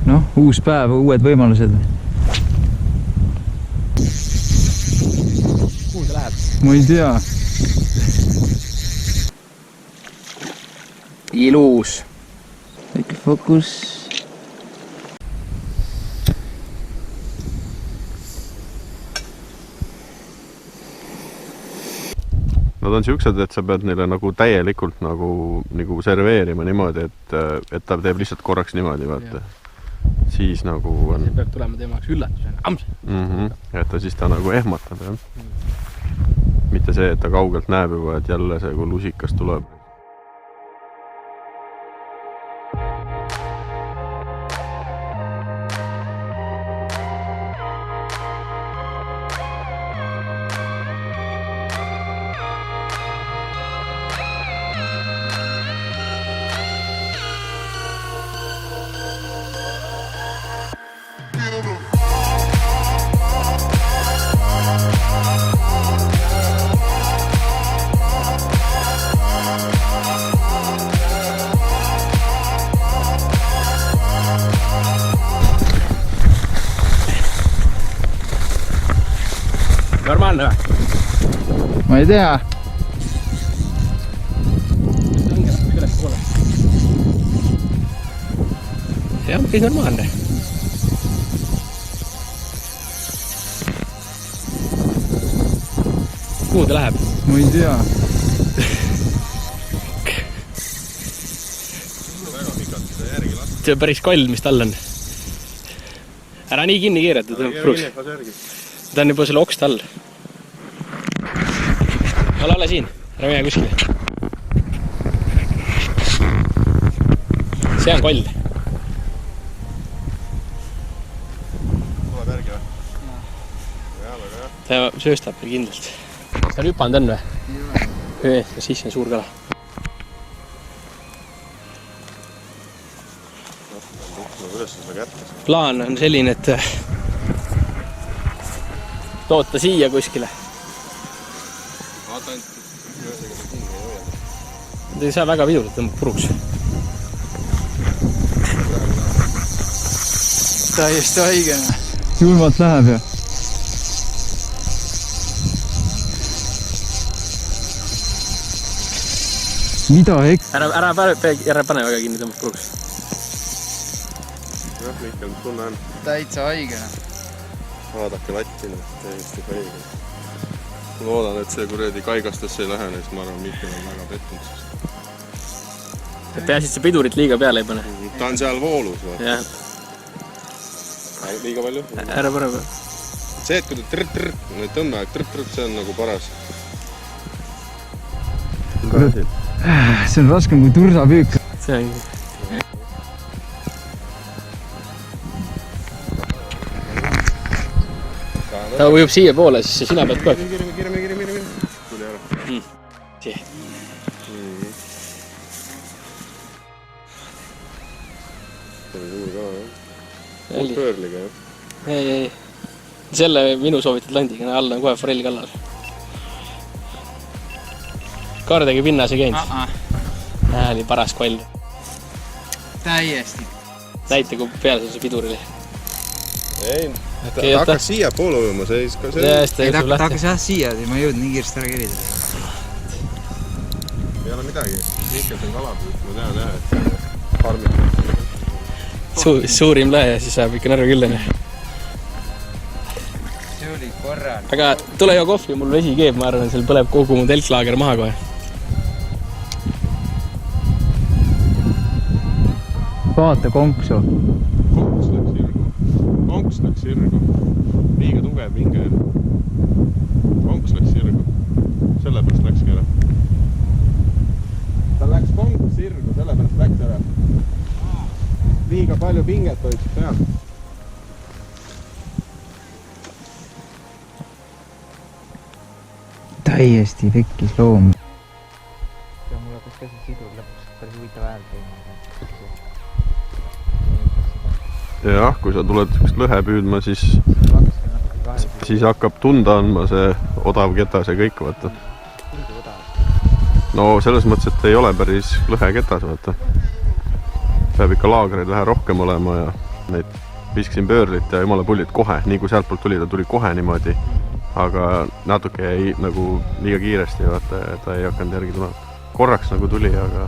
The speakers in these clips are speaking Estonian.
Noh, uus päev, uued võimalused. Kuhu ta läheb? Ma ei tea. Ilus. Väike fokus. Nad on siuksed, et sa pead neile nagu täielikult nagu serveerima niimoodi, et ta teeb lihtsalt korraks niimoodi, vaata. Siis nagu on... See peab tulema teema jaoks üllatusena. Et ta siis ta nagu ehmatab, jah. Mitte see, et ta kaugelt näeb juba, et jälle see, kui lusikas tuleb. Normaalne või? Ma ei tea. Jah, päris normaalne. Kuhu ta läheb? Ma ei tea. See on päris koll, mis tal on. Ära nii kinni keerata, ta on pruks. Ta on juba selle okst all. Ole siin, ära mine kuskile. See on koll. Tuleb järgi või? Ta sööstab veel kindlalt. Kas ta hüpanud on või? Siis on suur kala. Plaan on selline, et toota siia kuskile. Ta ei saa väga pidurit tõmbab puruks. Täiesti haigena. Julmalt läheb ja. Mida Ära pane väga kinni tõmbab puruks. Jah, Mihkel, mis tunne on? Täitsa haigena. Vaadake lattina, täiesti haigena. Ma loodan, et see kuredi kaigastesse ei lähe, siis ma arvan, Mihkel on väga pettunud. Peaasi, et see pidurit liiga peale ei pane. Ta on seal voolus või? Jah. Liiga palju? Ära pane peale. See, et kui ta trrrt, tõmbe, see on nagu paras. See on raskem kui tursapüük. See on... Ta ujub siia poole, siis sina pead kogu aeg. Kirme. Tuli ära. Siia. See on suur ka, jah? Pöörliga, jah? Ei. Selle minu soovitud landiga, all on kohe forell kallal. Kardagi pinnas ei käinud. Oli paras koll. Täiesti. Näite, kui peale see pidur oli. Ei, ta hakkas siia poole ujuma, see ei... Ta hakkas jah siia, ma ei jõudnud nii kiiresti ära kerida. Ei ole midagi. Mihkel on kalapüüt, ma tean jah, et farmid. Suurim lähe ja siis saab ikka närvi küll. See oli korral. Aga tule jo kohvi, mul vesi keeb, ma arvan, seal põleb kogu mu telklaager maha kohe. Vaata konksu. Konks läks sirgu. Liiga tugev pinge. Konks läks sirgu. Sellepärast läkski ära. Ta läks konks sirgu, sellepärast läks ära. Liiga palju pinget hoidsid peal. Täiesti tekkis loom. Mul hakkas ka see sidur lõpuks päris huvitav hääl teema. Jah, kui sa tuled lõhe püüdma, siis hakkab tunda andma see odav ketas ja kõik, vaata. No selles mõttes, et ei ole päris lõhe ketas, vaata. Peab ikka laagreid vähe rohkem olema ja neid viskasin pöörlit ja jumala pullit kohe, nii kui sealtpoolt tuli, ta tuli kohe niimoodi. Aga natuke jäi nagu liiga kiiresti, vaata, ta ei hakanud järgi tulema. Korraks nagu tuli, aga...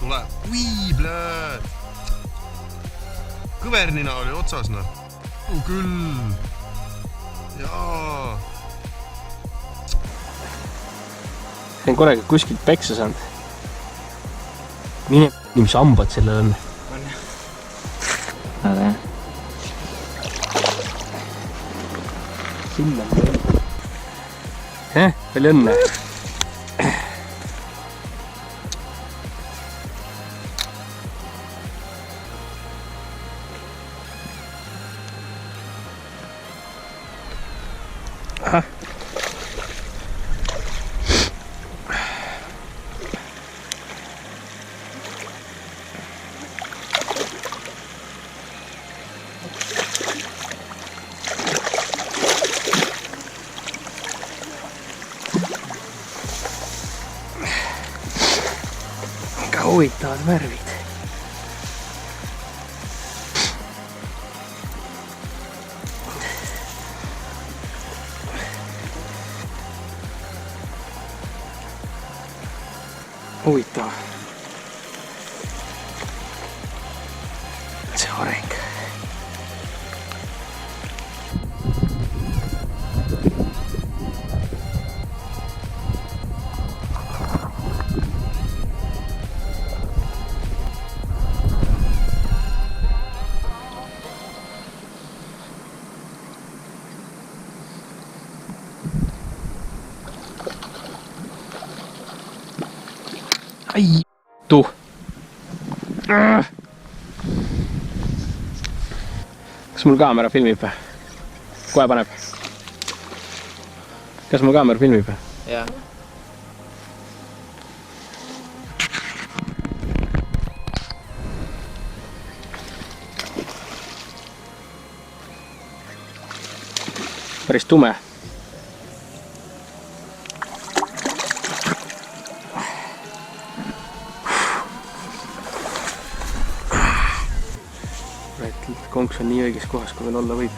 Tule! Ui, blöö! Kõvernina oli otsas, noh. Küll! Jaa! See on korraga kuskilt peksa saanud. Mine, mis hambad sellel on. Näed, jah? Sinna. Palju õnne. Ahah. Huvitavad värvid. Huvitav. See areng. Ai, tuu. Kas mul kaamera filmib? Kohe paneb. Kas mul kaamera filmib? Jaa. Päris tume. Konks on nii õiges kohas, kui veel olla võib.